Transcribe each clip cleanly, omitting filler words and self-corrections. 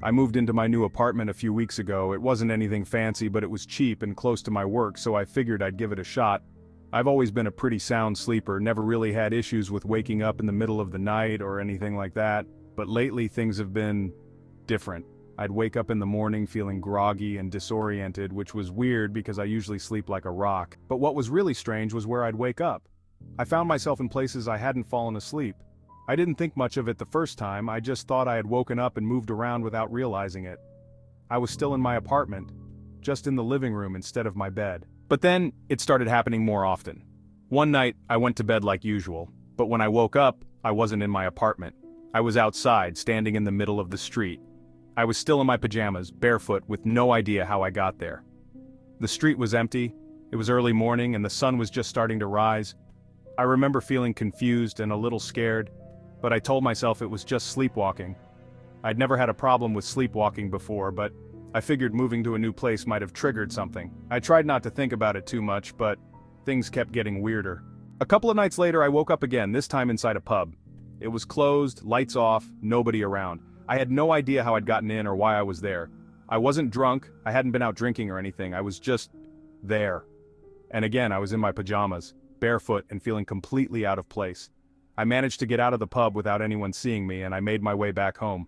I moved into my new apartment a few weeks ago. It wasn't anything fancy, but it was cheap and close to my work, so I figured I'd give it a shot. I've always been a pretty sound sleeper, never really had issues with waking up in the middle of the night or anything like that, but lately things have been different. I'd wake up in the morning feeling groggy and disoriented, which was weird because I usually sleep like a rock. But what was really strange was where I'd wake up. I found myself in places I hadn't fallen asleep. I didn't think much of it the first time, I just thought I had woken up and moved around without realizing it. I was still in my apartment, just in the living room instead of my bed. But then, it started happening more often. One night, I went to bed like usual, but when I woke up, I wasn't in my apartment. I was outside, standing in the middle of the street. I was still in my pajamas, barefoot, with no idea how I got there. The street was empty, it was early morning and the sun was just starting to rise. I remember feeling confused and a little scared, but I told myself it was just sleepwalking. I'd never had a problem with sleepwalking before, but I figured moving to a new place might have triggered something. I tried not to think about it too much, but things kept getting weirder. A couple of nights later I woke up again, this time inside a pub. It was closed, lights off, nobody around. I had no idea how I'd gotten in or why I was there. I wasn't drunk, I hadn't been out drinking or anything, I was just there. And again, I was in my pajamas, barefoot and feeling completely out of place. I managed to get out of the pub without anyone seeing me and I made my way back home.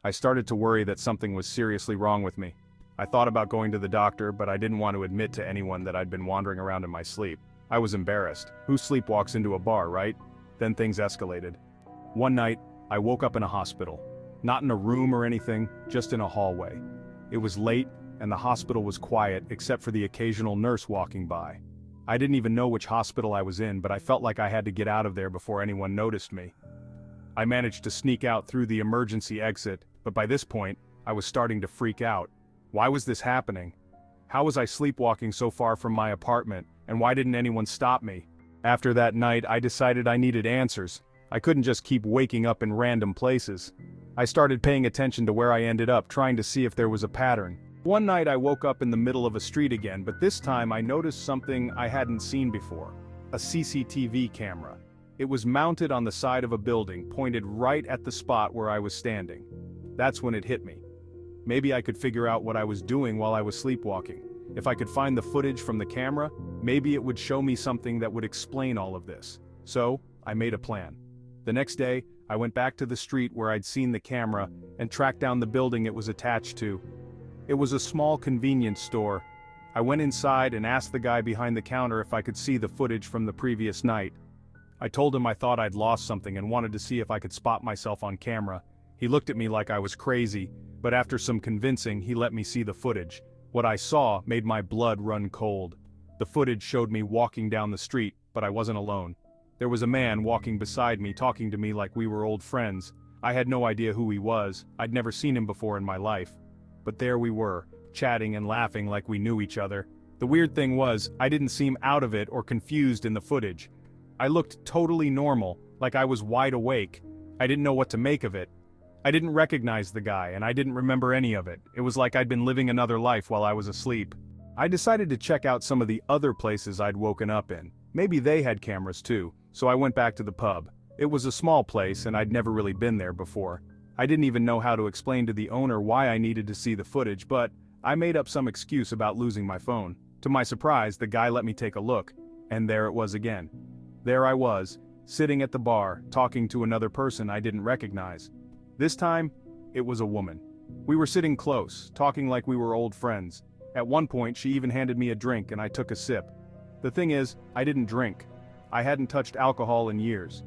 I started to worry that something was seriously wrong with me. I thought about going to the doctor, but I didn't want to admit to anyone that I'd been wandering around in my sleep. I was embarrassed. Who sleepwalks into a bar, right? Then things escalated. One night, I woke up in a hospital. Not in a room or anything, just in a hallway. It was late, and the hospital was quiet except for the occasional nurse walking by. I didn't even know which hospital I was in, but I felt like I had to get out of there before anyone noticed me. I managed to sneak out through the emergency exit, but by this point, I was starting to freak out. Why was this happening? How was I sleepwalking so far from my apartment, and why didn't anyone stop me? After that night, I decided I needed answers. I couldn't just keep waking up in random places. I started paying attention to where I ended up, trying to see if there was a pattern. One night I woke up in the middle of a street again, but this time I noticed something I hadn't seen before. A CCTV camera. It was mounted on the side of a building, pointed right at the spot where I was standing. That's when it hit me. Maybe I could figure out what I was doing while I was sleepwalking. If I could find the footage from the camera, maybe it would show me something that would explain all of this. So, I made a plan. The next day, I went back to the street where I'd seen the camera and tracked down the building it was attached to. It was a small convenience store. I went inside and asked the guy behind the counter if I could see the footage from the previous night. I told him I thought I'd lost something and wanted to see if I could spot myself on camera. He looked at me like I was crazy, but after some convincing, he let me see the footage. What I saw made my blood run cold. The footage showed me walking down the street, but I wasn't alone. There was a man walking beside me, talking to me like we were old friends. I had no idea who he was. I'd never seen him before in my life. But there we were, chatting and laughing like we knew each other. The weird thing was, I didn't seem out of it or confused in the footage. I looked totally normal, like I was wide awake. I didn't know what to make of it. I didn't recognize the guy, and I didn't remember any of it. It was like I'd been living another life while I was asleep. I decided to check out some of the other places I'd woken up in. Maybe they had cameras too, so I went back to the pub. It was a small place and I'd never really been there before. I didn't even know how to explain to the owner why I needed to see the footage, but I made up some excuse about losing my phone. To my surprise, the guy let me take a look, and there it was again. There I was, sitting at the bar, talking to another person I didn't recognize. This time, it was a woman. We were sitting close, talking like we were old friends. At one point, she even handed me a drink and I took a sip. The thing is, I didn't drink. I hadn't touched alcohol in years.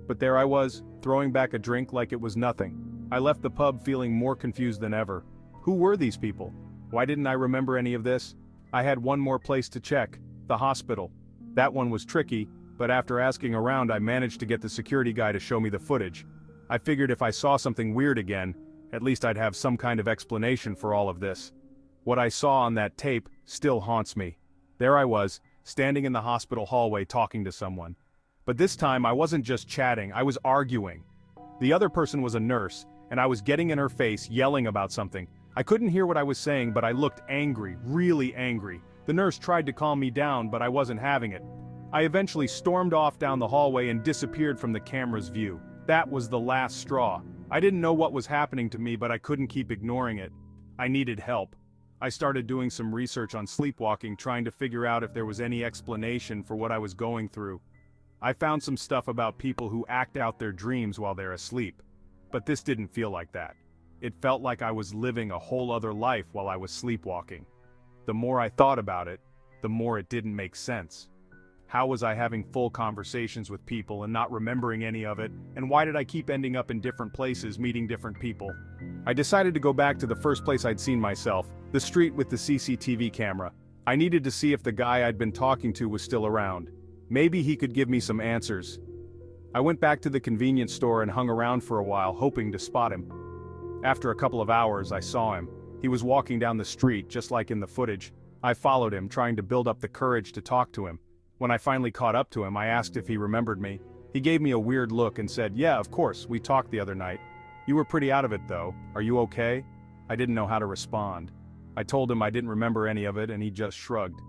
But there I was, throwing back a drink like it was nothing. I left the pub feeling more confused than ever. Who were these people? Why didn't I remember any of this? I had one more place to check, the hospital. That one was tricky, but after asking around I managed to get the security guy to show me the footage. I figured if I saw something weird again, at least I'd have some kind of explanation for all of this. What I saw on that tape still haunts me. There I was, standing in the hospital hallway talking to someone. But this time I wasn't just chatting, I was arguing. The other person was a nurse, and I was getting in her face, yelling about something. I couldn't hear what I was saying, but I looked angry, really angry. The nurse tried to calm me down, but I wasn't having it. I eventually stormed off down the hallway and disappeared from the camera's view. That was the last straw. I didn't know what was happening to me, but I couldn't keep ignoring it. I needed help. I started doing some research on sleepwalking, trying to figure out if there was any explanation for what I was going through. I found some stuff about people who act out their dreams while they're asleep. But this didn't feel like that. It felt like I was living a whole other life while I was sleepwalking. The more I thought about it, the more it didn't make sense. How was I having full conversations with people and not remembering any of it, and why did I keep ending up in different places meeting different people? I decided to go back to the first place I'd seen myself, the street with the CCTV camera. I needed to see if the guy I'd been talking to was still around. Maybe he could give me some answers. I went back to the convenience store and hung around for a while, hoping to spot him. After a couple of hours, I saw him. He was walking down the street, just like in the footage. I followed him, trying to build up the courage to talk to him. When I finally caught up to him, I asked if he remembered me. He gave me a weird look and said, "Yeah, of course, we talked the other night. You were pretty out of it though. Are you okay?" I didn't know how to respond. I told him I didn't remember any of it, and he just shrugged.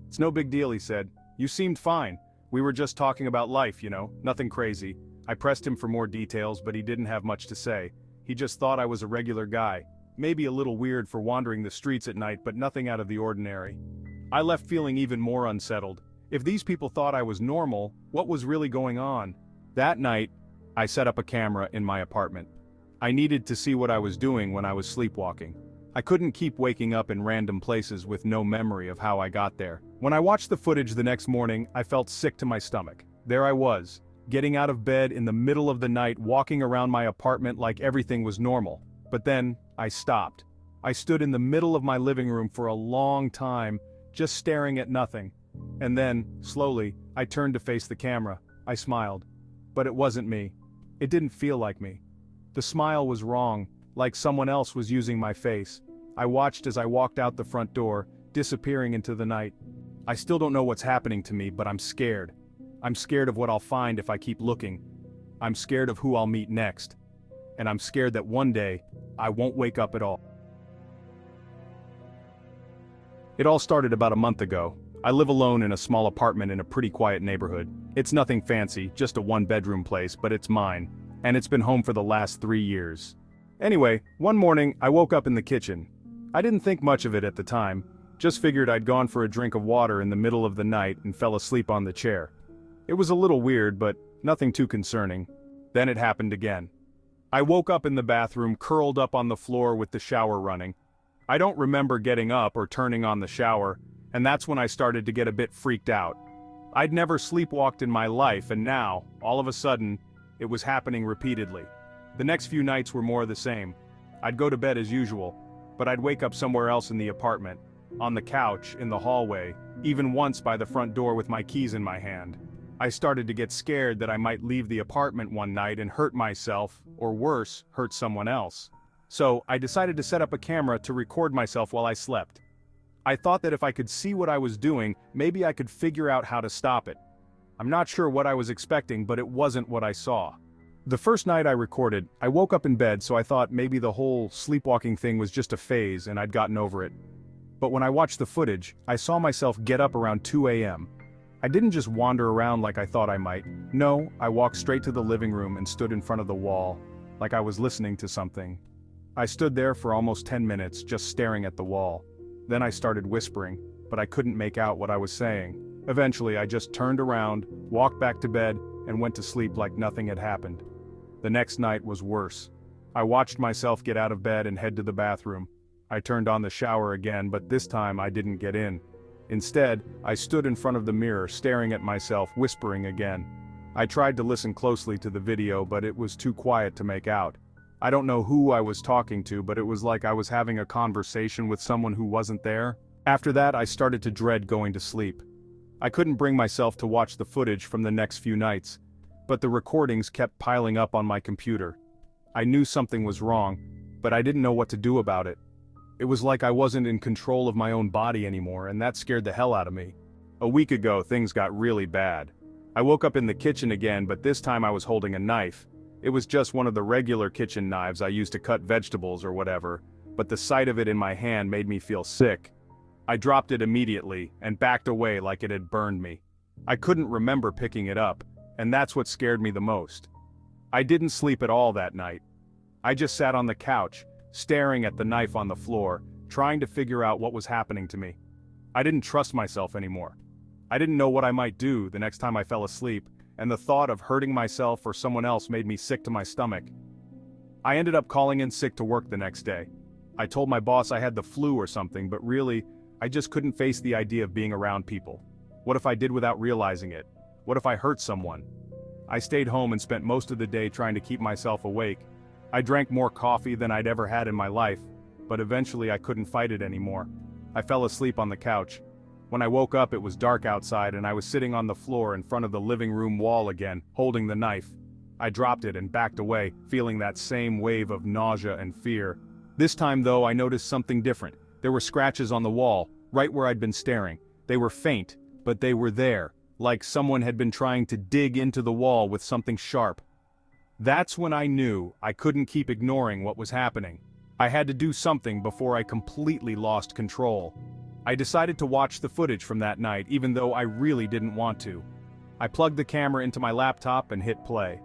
"It's no big deal," he said. "You seemed fine. We were just talking about life, nothing crazy." I pressed him for more details, but he didn't have much to say. He just thought I was a regular guy. Maybe a little weird for wandering the streets at night, but nothing out of the ordinary. I left feeling even more unsettled. If these people thought I was normal, what was really going on? That night, I set up a camera in my apartment. I needed to see what I was doing when I was sleepwalking. I couldn't keep waking up in random places with no memory of how I got there. When I watched the footage the next morning, I felt sick to my stomach. There I was, getting out of bed in the middle of the night, walking around my apartment like everything was normal. But then, I stopped. I stood in the middle of my living room for a long time, just staring at nothing. And then, slowly, I turned to face the camera. I smiled. But it wasn't me. It didn't feel like me. The smile was wrong, like someone else was using my face. I watched as I walked out the front door, disappearing into the night. I still don't know what's happening to me, but I'm scared. I'm scared of what I'll find if I keep looking. I'm scared of who I'll meet next. And I'm scared that one day, I won't wake up at all. It all started about a month ago. I live alone in a small apartment in a pretty quiet neighborhood. It's nothing fancy, just a one-bedroom place, but it's mine. And it's been home for the last 3 years. Anyway, one morning, I woke up in the kitchen. I didn't think much of it at the time, just figured I'd gone for a drink of water in the middle of the night and fell asleep on the chair. It was a little weird, but nothing too concerning. Then it happened again. I woke up in the bathroom, curled up on the floor with the shower running. I don't remember getting up or turning on the shower, and that's when I started to get a bit freaked out. I'd never sleepwalked in my life, and now, all of a sudden, it was happening repeatedly. The next few nights were more of the same. I'd go to bed as usual, but I'd wake up somewhere else in the apartment, on the couch, in the hallway, even once by the front door with my keys in my hand. I started to get scared that I might leave the apartment one night and hurt myself, or worse, hurt someone else. So, I decided to set up a camera to record myself while I slept. I thought that if I could see what I was doing, maybe I could figure out how to stop it. I'm not sure what I was expecting, but it wasn't what I saw. The first night I recorded, I woke up in bed, so I thought maybe the whole sleepwalking thing was just a phase and I'd gotten over it. But when I watched the footage, I saw myself get up around 2 a.m. I didn't just wander around like I thought I might. No, I walked straight to the living room and stood in front of the wall, like I was listening to something. I stood there for almost 10 minutes, just staring at the wall. Then I started whispering, but I couldn't make out what I was saying. Eventually, I just turned around, walked back to bed, and went to sleep like nothing had happened. The next night was worse. I watched myself get out of bed and head to the bathroom. I turned on the shower again, but this time I didn't get in. Instead, I stood in front of the mirror, staring at myself, whispering again. I tried to listen closely to the video, but it was too quiet to make out. I don't know who I was talking to, but it was like I was having a conversation with someone who wasn't there. After that, I started to dread going to sleep. I couldn't bring myself to watch the footage from the next few nights, but the recordings kept piling up on my computer. I knew something was wrong, but I didn't know what to do about it. It was like I wasn't in control of my own body anymore, and that scared the hell out of me. A week ago, things got really bad. I woke up in the kitchen again, but this time I was holding a knife. It was just one of the regular kitchen knives I use to cut vegetables or whatever, but the sight of it in my hand made me feel sick. I dropped it immediately and backed away like it had burned me. I couldn't remember picking it up, and that's what scared me the most. I didn't sleep at all that night. I just sat on the couch, staring at the knife on the floor, trying to figure out what was happening to me. I didn't trust myself anymore. I didn't know what I might do the next time I fell asleep, and the thought of hurting myself or someone else made me sick to my stomach. I ended up calling in sick to work the next day. I told my boss I had the flu or something, but really, I just couldn't face the idea of being around people. What if I did without realizing it? What if I hurt someone? I stayed home and spent most of the day trying to keep myself awake. I drank more coffee than I'd ever had in my life, but eventually I couldn't fight it anymore. I fell asleep on the couch. When I woke up, it was dark outside and I was sitting on the floor in front of the living room wall again, holding the knife. I dropped it and backed away, feeling that same wave of nausea and fear. This time though, I noticed something different. There were scratches on the wall, right where I'd been staring. They were faint, but they were there, like someone had been trying to dig into the wall with something sharp. That's when I knew I couldn't keep ignoring what was happening. I had to do something before I completely lost control. I decided to watch the footage from that night, even though I really didn't want to. I plugged the camera into my laptop and hit play.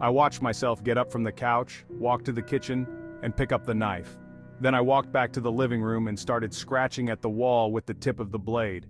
I watched myself get up from the couch, walk to the kitchen, and pick up the knife. Then I walked back to the living room and started scratching at the wall with the tip of the blade.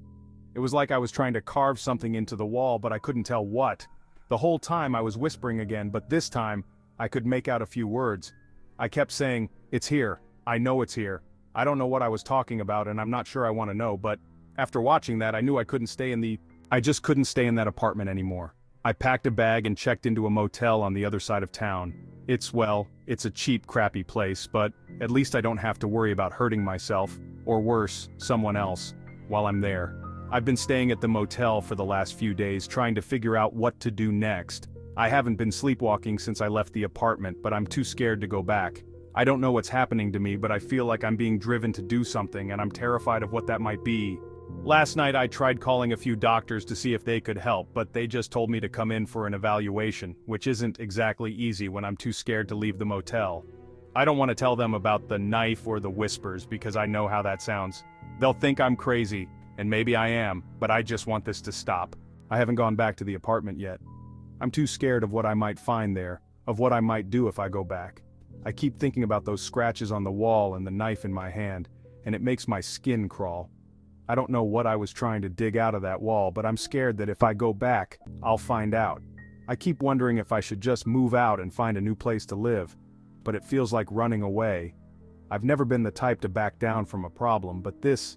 It was like I was trying to carve something into the wall, but I couldn't tell what. The whole time I was whispering again, but this time, I could make out a few words. I kept saying, "It's here. I know it's here." I don't know what I was talking about and I'm not sure I want to know, but after watching that I knew I just couldn't stay in that apartment anymore. I packed a bag and checked into a motel on the other side of town. It's a cheap, crappy place, but at least I don't have to worry about hurting myself, or worse, someone else, while I'm there. I've been staying at the motel for the last few days trying to figure out what to do next. I haven't been sleepwalking since I left the apartment, but I'm too scared to go back. I don't know what's happening to me, but I feel like I'm being driven to do something and I'm terrified of what that might be. Last night I tried calling a few doctors to see if they could help, but they just told me to come in for an evaluation, which isn't exactly easy when I'm too scared to leave the motel. I don't want to tell them about the knife or the whispers because I know how that sounds. They'll think I'm crazy, and maybe I am, but I just want this to stop. I haven't gone back to the apartment yet. I'm too scared of what I might find there, of what I might do if I go back. I keep thinking about those scratches on the wall and the knife in my hand, and it makes my skin crawl. I don't know what I was trying to dig out of that wall, but I'm scared that if I go back, I'll find out. I keep wondering if I should just move out and find a new place to live, but it feels like running away. I've never been the type to back down from a problem, but this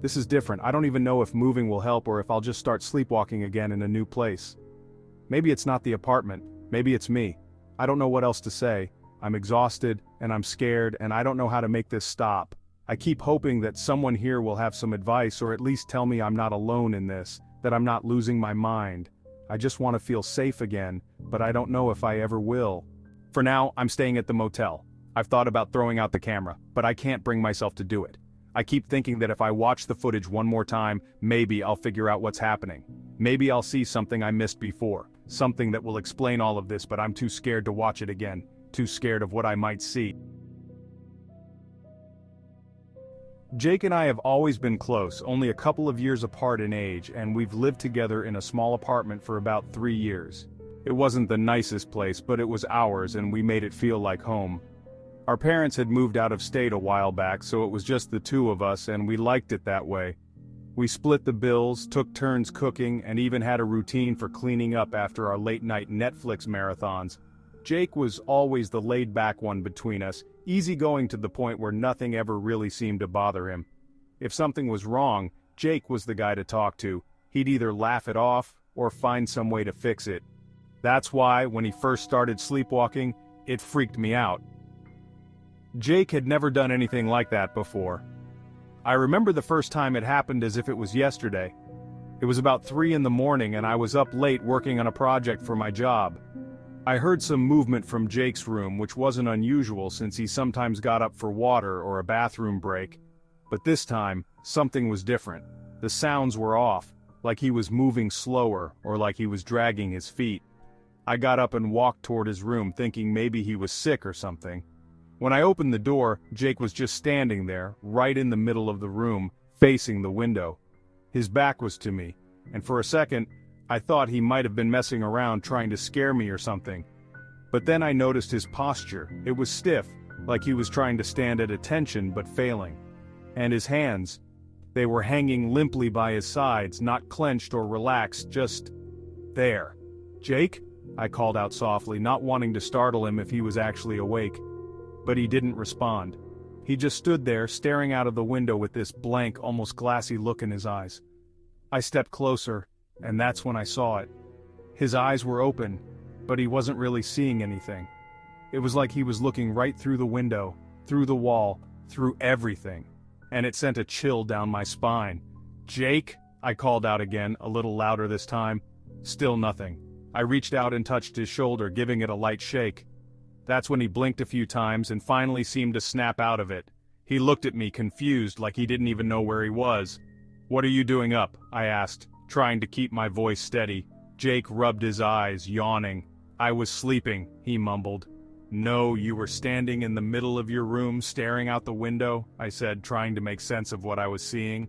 is different. I don't even know if moving will help or if I'll just start sleepwalking again in a new place. Maybe it's not the apartment, maybe it's me. I don't know what else to say. I'm exhausted, and I'm scared, and I don't know how to make this stop. I keep hoping that someone here will have some advice or at least tell me I'm not alone in this, that I'm not losing my mind. I just want to feel safe again, but I don't know if I ever will. For now, I'm staying at the motel. I've thought about throwing out the camera, but I can't bring myself to do it. I keep thinking that if I watch the footage one more time, maybe I'll figure out what's happening. Maybe I'll see something I missed before, something that will explain all of this, but I'm too scared to watch it again, too scared of what I might see. Jake and I have always been close, only a couple of years apart in age, and we've lived together in a small apartment for about 3 years. It wasn't the nicest place, but it was ours and we made it feel like home. Our parents had moved out of state a while back, so it was just the two of us and we liked it that way. We split the bills, took turns cooking, and even had a routine for cleaning up after our late-night Netflix marathons. Jake was always the laid-back one between us, easygoing to the point where nothing ever really seemed to bother him. If something was wrong, Jake was the guy to talk to. He'd either laugh it off or find some way to fix it. That's why, when he first started sleepwalking, it freaked me out. Jake had never done anything like that before. I remember the first time it happened as if it was yesterday. It was about 3 in the morning and I was up late working on a project for my job. I heard some movement from Jake's room, which wasn't unusual since he sometimes got up for water or a bathroom break. But this time, something was different. The sounds were off, like he was moving slower or like he was dragging his feet. I got up and walked toward his room thinking maybe he was sick or something. When I opened the door, Jake was just standing there, right in the middle of the room, facing the window. His back was to me, and for a second, I thought he might have been messing around trying to scare me or something. But then I noticed his posture. It was stiff, like he was trying to stand at attention but failing. And his hands, they were hanging limply by his sides, not clenched or relaxed, just there. "Jake?" I called out softly, not wanting to startle him if he was actually awake. But he didn't respond. He just stood there, staring out of the window with this blank, almost glassy look in his eyes. I stepped closer, and that's when I saw it. His eyes were open, but he wasn't really seeing anything. It was like he was looking right through the window, through the wall, through everything. And it sent a chill down my spine. "Jake?" I called out again, a little louder this time. Still nothing. I reached out and touched his shoulder, giving it a light shake. That's when he blinked a few times and finally seemed to snap out of it. He looked at me confused, like he didn't even know where he was. "What are you doing up?" I asked, trying to keep my voice steady. Jake rubbed his eyes, yawning. "I was sleeping," he mumbled. "No, you were standing in the middle of your room staring out the window," I said, trying to make sense of what I was seeing.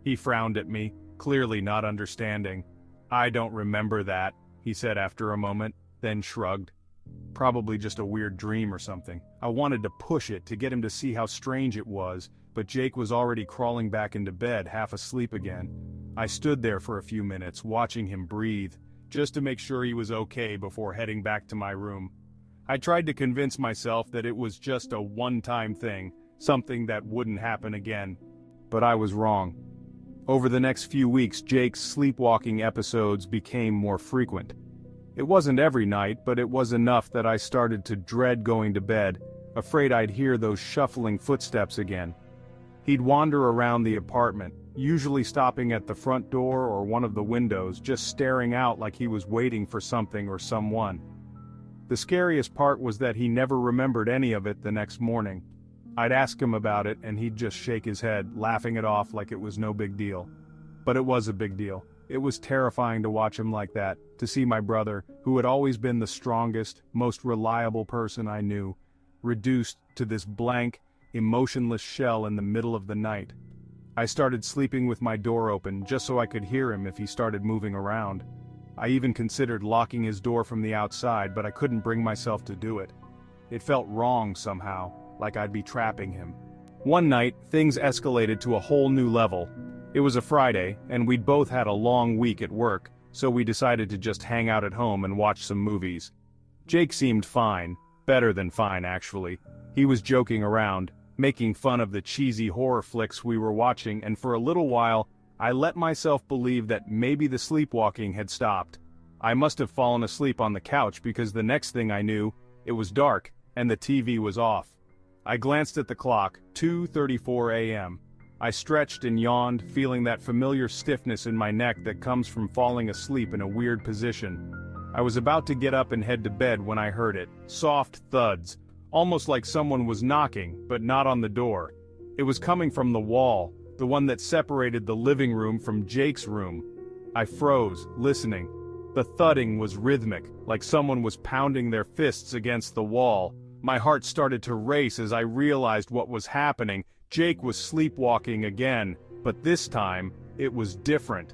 He frowned at me, clearly not understanding. "I don't remember that," he said after a moment, then shrugged. Probably just a weird dream or something. I wanted to push it to get him to see how strange it was, but Jake was already crawling back into bed, half asleep again. I stood there for a few minutes, watching him breathe, just to make sure he was okay before heading back to my room. I tried to convince myself that it was just a one-time thing, something that wouldn't happen again. But I was wrong. Over the next few weeks, Jake's sleepwalking episodes became more frequent. It wasn't every night, but it was enough that I started to dread going to bed, afraid I'd hear those shuffling footsteps again. He'd wander around the apartment, usually stopping at the front door or one of the windows, just staring out like he was waiting for something or someone. The scariest part was that he never remembered any of it the next morning. I'd ask him about it and he'd just shake his head, laughing it off like it was no big deal. But it was a big deal. It was terrifying to watch him like that, to see my brother, who had always been the strongest, most reliable person I knew, reduced to this blank, emotionless shell in the middle of the night. I started sleeping with my door open just so I could hear him if he started moving around. I even considered locking his door from the outside, but I couldn't bring myself to do it. It felt wrong somehow, like I'd be trapping him. One night, things escalated to a whole new level. It was a Friday, and we'd both had a long week at work, so we decided to just hang out at home and watch some movies. Jake seemed fine, better than fine actually. He was joking around, making fun of the cheesy horror flicks we were watching, and for a little while, I let myself believe that maybe the sleepwalking had stopped. I must have fallen asleep on the couch because the next thing I knew, it was dark, and the TV was off. I glanced at the clock, 2:34 a.m. I stretched and yawned, feeling that familiar stiffness in my neck that comes from falling asleep in a weird position. I was about to get up and head to bed when I heard it, soft thuds, almost like someone was knocking, but not on the door. It was coming from the wall, the one that separated the living room from Jake's room. I froze, listening. The thudding was rhythmic, like someone was pounding their fists against the wall. My heart started to race as I realized what was happening. Jake was sleepwalking again, but this time, it was different.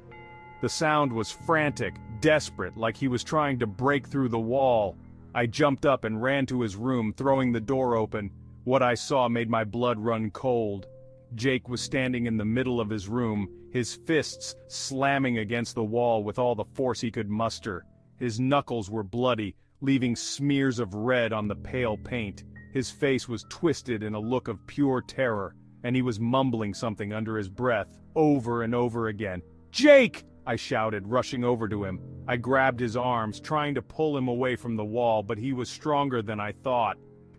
The sound was frantic, desperate, like he was trying to break through the wall. I jumped up and ran to his room, throwing the door open. What I saw made my blood run cold. Jake was standing in the middle of his room, his fists slamming against the wall with all the force he could muster. His knuckles were bloody, leaving smears of red on the pale paint. His face was twisted in a look of pure terror, and he was mumbling something under his breath, over and over again. "Jake!" I shouted, rushing over to him. I grabbed his arms, trying to pull him away from the wall, but he was stronger than I thought.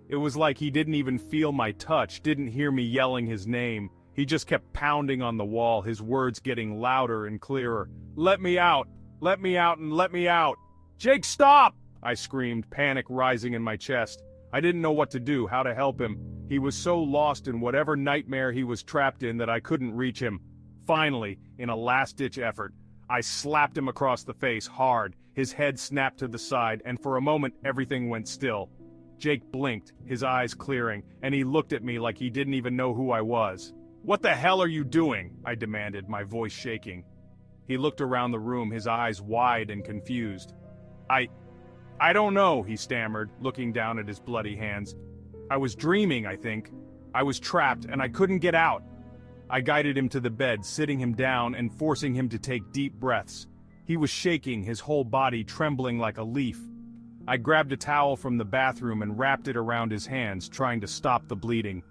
It was like he didn't even feel my touch, didn't hear me yelling his name. He just kept pounding on the wall, his words getting louder and clearer. "Let me out! Let me out and let me out! Jake, stop!" I screamed, panic rising in my chest. I didn't know what to do, how to help him. He was so lost in whatever nightmare he was trapped in that I couldn't reach him. Finally, in a last-ditch effort, I slapped him across the face hard. His head snapped to the side, and for a moment everything went still. Jake blinked, his eyes clearing, and he looked at me like he didn't even know who I was. "What the hell are you doing?" I demanded, my voice shaking. He looked around the room, his eyes wide and confused. "I don't know," he stammered, looking down at his bloody hands. "I was dreaming, I think. I was trapped, and I couldn't get out." I guided him to the bed, sitting him down and forcing him to take deep breaths. He was shaking, his whole body trembling like a leaf. I grabbed a towel from the bathroom and wrapped it around his hands, trying to stop the bleeding.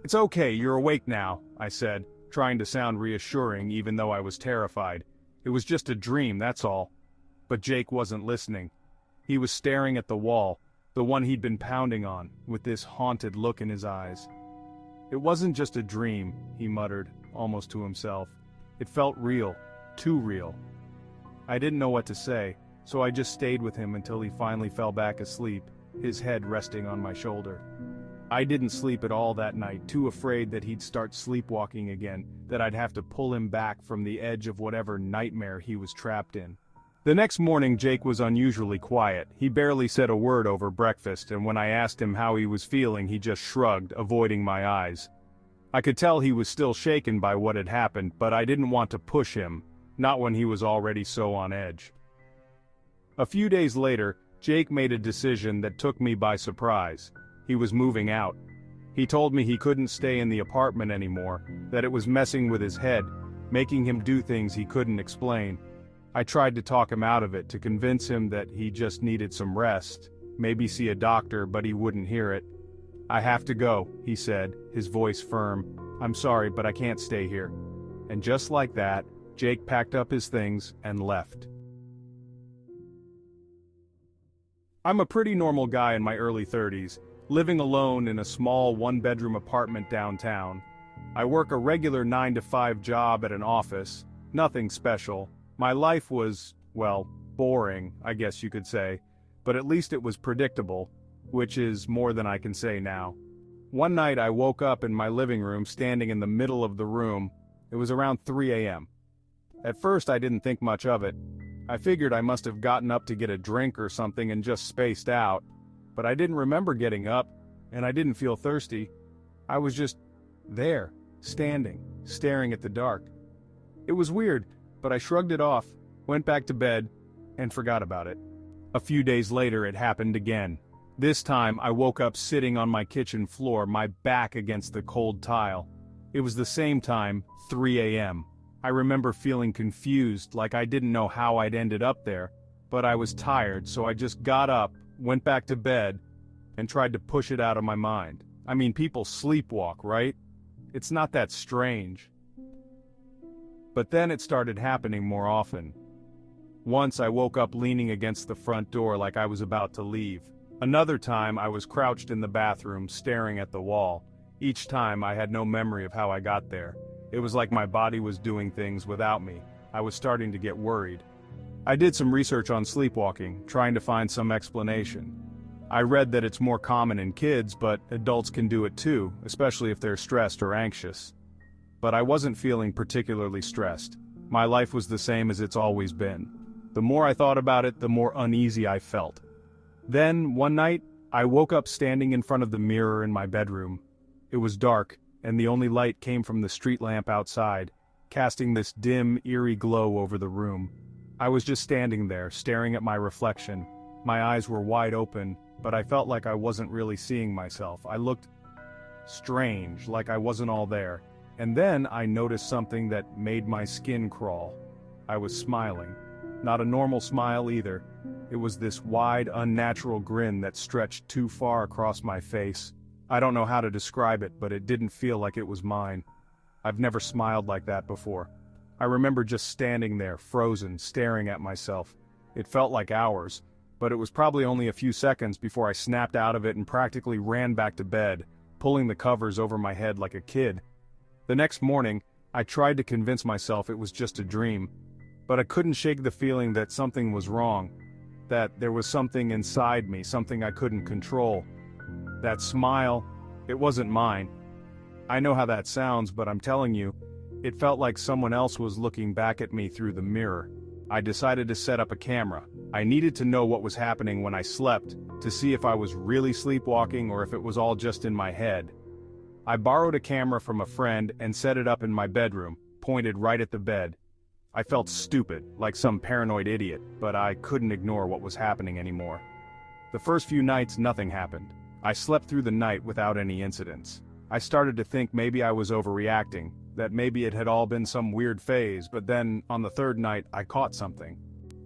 "It's okay, you're awake now," I said, trying to sound reassuring even though I was terrified. "It was just a dream, that's all." But Jake wasn't listening. He was staring at the wall, the one he'd been pounding on, with this haunted look in his eyes. "It wasn't just a dream," he muttered, almost to himself. "It felt real, too real." I didn't know what to say, so I just stayed with him until he finally fell back asleep, his head resting on my shoulder. I didn't sleep at all that night, too afraid that he'd start sleepwalking again, that I'd have to pull him back from the edge of whatever nightmare he was trapped in. The next morning Jake was unusually quiet. He barely said a word over breakfast, and when I asked him how he was feeling he just shrugged, avoiding my eyes. I could tell he was still shaken by what had happened, but I didn't want to push him, not when he was already so on edge. A few days later, Jake made a decision that took me by surprise. He was moving out. He told me he couldn't stay in the apartment anymore, that it was messing with his head, making him do things he couldn't explain. I tried to talk him out of it, to convince him that he just needed some rest, maybe see a doctor, but he wouldn't hear it. "I have to go," he said, his voice firm. "I'm sorry, but I can't stay here." And just like that, Jake packed up his things and left. I'm a pretty normal guy in my early 30s, living alone in a small one-bedroom apartment downtown. I work a regular 9-to-5 job at an office, nothing special. My life was, well, boring, I guess you could say, but at least it was predictable, which is more than I can say now. One night I woke up in my living room standing in the middle of the room. It was around 3 a.m. At first I didn't think much of it. I figured I must have gotten up to get a drink or something and just spaced out, but I didn't remember getting up, and I didn't feel thirsty. I was just there, standing, staring at the dark. It was weird, but I shrugged it off, went back to bed, and forgot about it. A few days later it happened again. This time I woke up sitting on my kitchen floor, my back against the cold tile. It was the same time, 3 a.m. I remember feeling confused, like I didn't know how I'd ended up there, but I was tired, so I just got up, went back to bed, and tried to push it out of my mind. I mean, people sleepwalk, right? It's not that strange. But then it started happening more often. Once I woke up leaning against the front door like I was about to leave. Another time I was crouched in the bathroom staring at the wall. Each time I had no memory of how I got there. It was like my body was doing things without me. I was starting to get worried. I did some research on sleepwalking, trying to find some explanation. I read that it's more common in kids, but adults can do it too, especially if they're stressed or anxious. But I wasn't feeling particularly stressed. My life was the same as it's always been. The more I thought about it, the more uneasy I felt. Then, one night, I woke up standing in front of the mirror in my bedroom. It was dark, and the only light came from the street lamp outside, casting this dim, eerie glow over the room. I was just standing there, staring at my reflection. My eyes were wide open, but I felt like I wasn't really seeing myself. I looked strange, like I wasn't all there. And then I noticed something that made my skin crawl. I was smiling. Not a normal smile either. It was this wide, unnatural grin that stretched too far across my face. I don't know how to describe it, but it didn't feel like it was mine. I've never smiled like that before. I remember just standing there, frozen, staring at myself. It felt like hours, but it was probably only a few seconds before I snapped out of it and practically ran back to bed, pulling the covers over my head like a kid. The next morning, I tried to convince myself it was just a dream, but I couldn't shake the feeling that something was wrong, that there was something inside me, something I couldn't control. That smile, it wasn't mine. I know how that sounds, but I'm telling you, it felt like someone else was looking back at me through the mirror. I decided to set up a camera. I needed to know what was happening when I slept, to see if I was really sleepwalking or if it was all just in my head. I borrowed a camera from a friend and set it up in my bedroom, pointed right at the bed. I felt stupid, like some paranoid idiot, but I couldn't ignore what was happening anymore. The first few nights nothing happened. I slept through the night without any incidents. I started to think maybe I was overreacting, that maybe it had all been some weird phase, but then, on the third night, I caught something.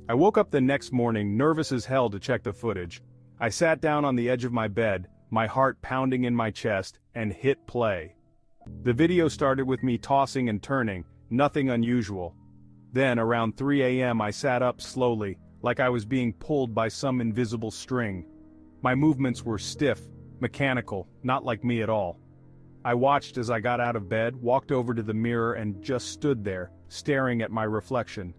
I woke up the next morning nervous as hell to check the footage. I sat down on the edge of my bed, my heart pounding in my chest, and hit play. The video started with me tossing and turning, nothing unusual. Then, around 3 a.m. I sat up slowly, like I was being pulled by some invisible string. My movements were stiff, mechanical, not like me at all. I watched as I got out of bed, walked over to the mirror and just stood there, staring at my reflection.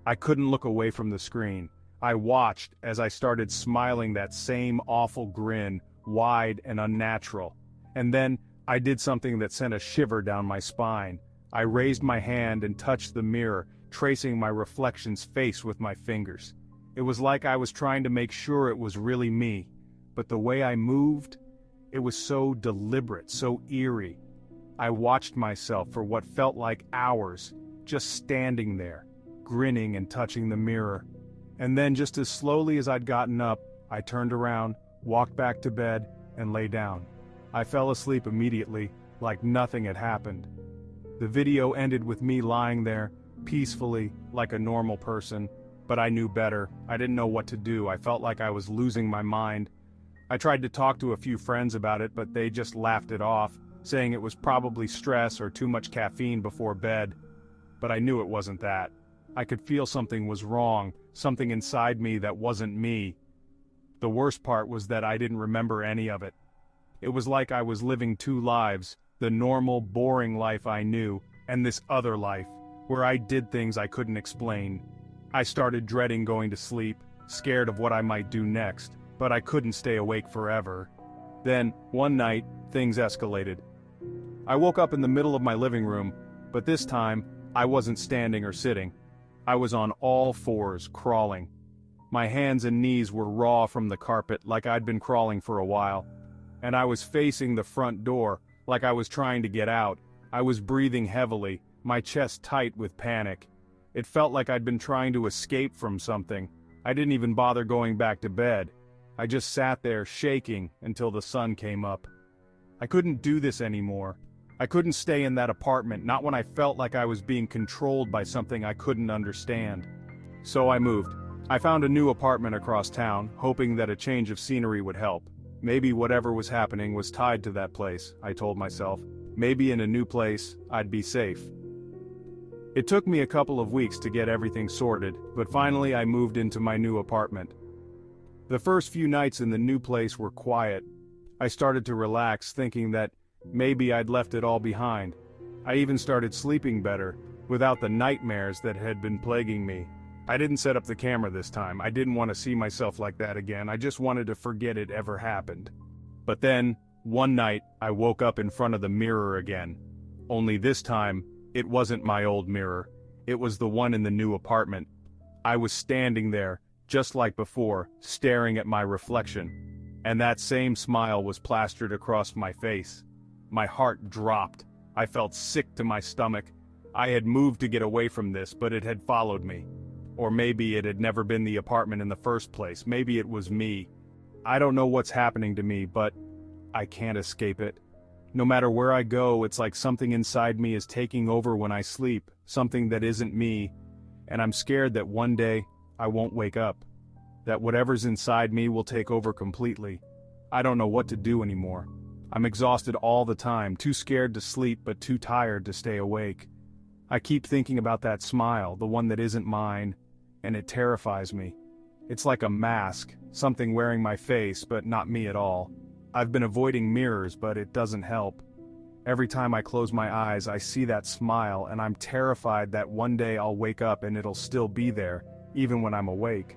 I couldn't look away from the screen. I watched as I started smiling that same awful grin, wide and unnatural. And then, I did something that sent a shiver down my spine. I raised my hand and touched the mirror, tracing my reflection's face with my fingers. It was like I was trying to make sure it was really me. But the way I moved, it was so deliberate, so eerie. I watched myself for what felt like hours, just standing there, grinning and touching the mirror. And then just as slowly as I'd gotten up, I turned around, walked back to bed, and lay down. I fell asleep immediately, like nothing had happened. The video ended with me lying there, peacefully, like a normal person, but I knew better. I didn't know what to do. I felt like I was losing my mind. I tried to talk to a few friends about it, but they just laughed it off, saying it was probably stress or too much caffeine before bed. But I knew it wasn't that. I could feel something was wrong, something inside me that wasn't me. The worst part was that I didn't remember any of it. It was like I was living two lives, the normal, boring life I knew, and this other life, where I did things I couldn't explain. I started dreading going to sleep, scared of what I might do next, but I couldn't stay awake forever. Then, one night, things escalated. I woke up in the middle of my living room, but this time, I wasn't standing or sitting. I was on all fours, crawling. My hands and knees were raw from the carpet like I'd been crawling for a while. And I was facing the front door, like I was trying to get out. I was breathing heavily, my chest tight with panic. It felt like I'd been trying to escape from something. I didn't even bother going back to bed. I just sat there shaking until the sun came up. I couldn't do this anymore. I couldn't stay in that apartment, not when I felt like I was being controlled by something I couldn't understand. So I moved. I found a new apartment across town, hoping that a change of scenery would help. Maybe whatever was happening was tied to that place, I told myself. Maybe in a new place, I'd be safe. It took me a couple of weeks to get everything sorted, but finally I moved into my new apartment. The first few nights in the new place were quiet. I started to relax, thinking that maybe I'd left it all behind. I even started sleeping better, without the nightmares that had been plaguing me. I didn't set up the camera this time. I didn't want to see myself like that again. I just wanted to forget it ever happened. But then, one night, I woke up in front of the mirror again. Only this time, it wasn't my old mirror. It was the one in the new apartment. I was standing there, just like before, staring at my reflection. And that same smile was plastered across my face. My heart dropped. I felt sick to my stomach. I had moved to get away from this, but it had followed me. Or maybe it had never been the apartment in the first place. Maybe it was me. I don't know what's happening to me, but I can't escape it. No matter where I go, it's like something inside me is taking over when I sleep, something that isn't me, and I'm scared that one day, I won't wake up. That whatever's inside me will take over completely. I don't know what to do anymore. I'm exhausted all the time, too scared to sleep but too tired to stay awake. I keep thinking about that smile, the one that isn't mine, and it terrifies me. It's like a mask, something wearing my face but not me at all. I've been avoiding mirrors, but it doesn't help. Every time I close my eyes, I see that smile, and I'm terrified that one day I'll wake up and it'll still be there, even when I'm awake.